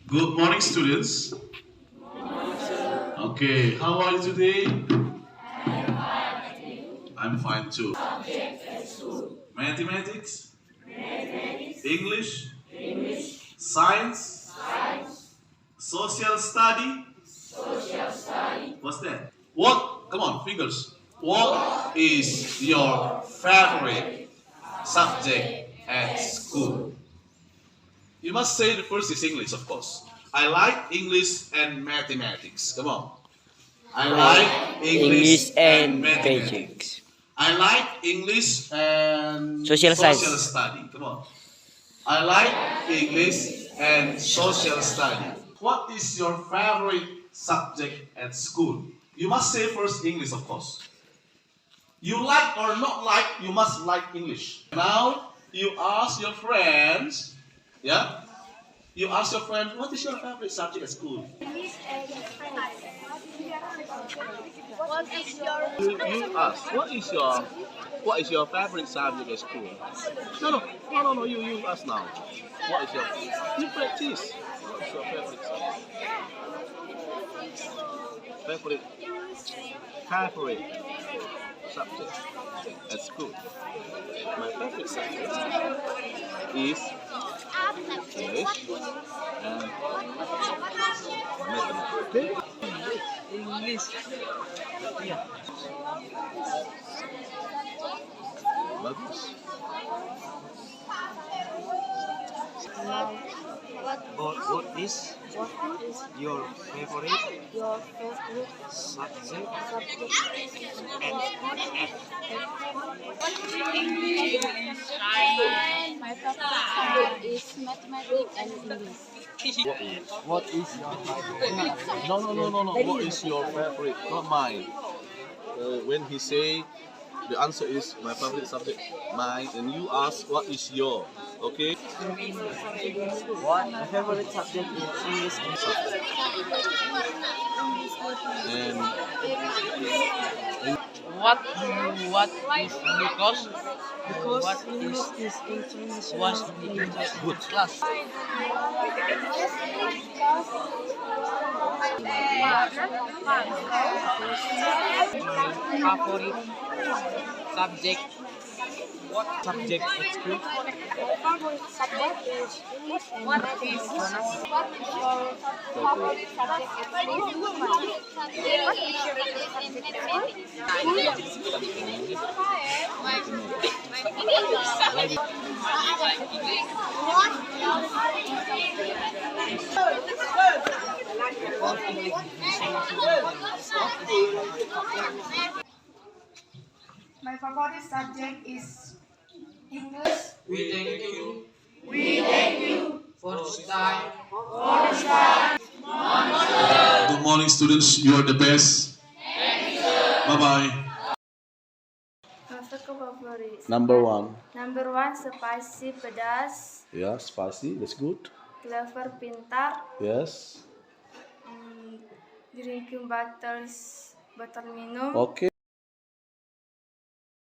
Good morning, students. Okay, how are you today? I'm fine too. Mathematics, English, science, social study. What's that? What? Come on, fingers. What is your favorite subject at school? You must say the first is English, of course. I like English and mathematics. Come on. I like English and mathematics. I like English and Social science. study. Come on. I like English and social study. What is your favorite subject at school? You must say first English, of course. You like or not like, you must like English. Now you ask your friends, yeah? You ask your friends, what is your favorite subject at school? You ask, what is your favorite subject at school? No. You ask now. What is your you practice? What is your favorite subject? Favorite subject at school. My favorite subject is English and mathematics. Okay? English. Yeah. Bagus. What is your favorite subject? English, science. My favorite subject is mathematics and English. What is your favorite? No. What is your favorite? Not mine. When he say the answer is my favorite subject, mine, and you ask what is your, okay? What my favorite subject is English and And What is because what is international. good. class? Favorite subject. What subject at school? Favorite subject is English and mathematics. What is your favorite subject at school? What is your favorite subject at My favorite subject is English. We thank you for this time. Good morning, students. You are the best. Bye bye. Masakan favorit. Number one. Number one, spicy pedas. Yeah, spicy. That's good. Clever pintar. Yes. Drinking butter minum. Okay.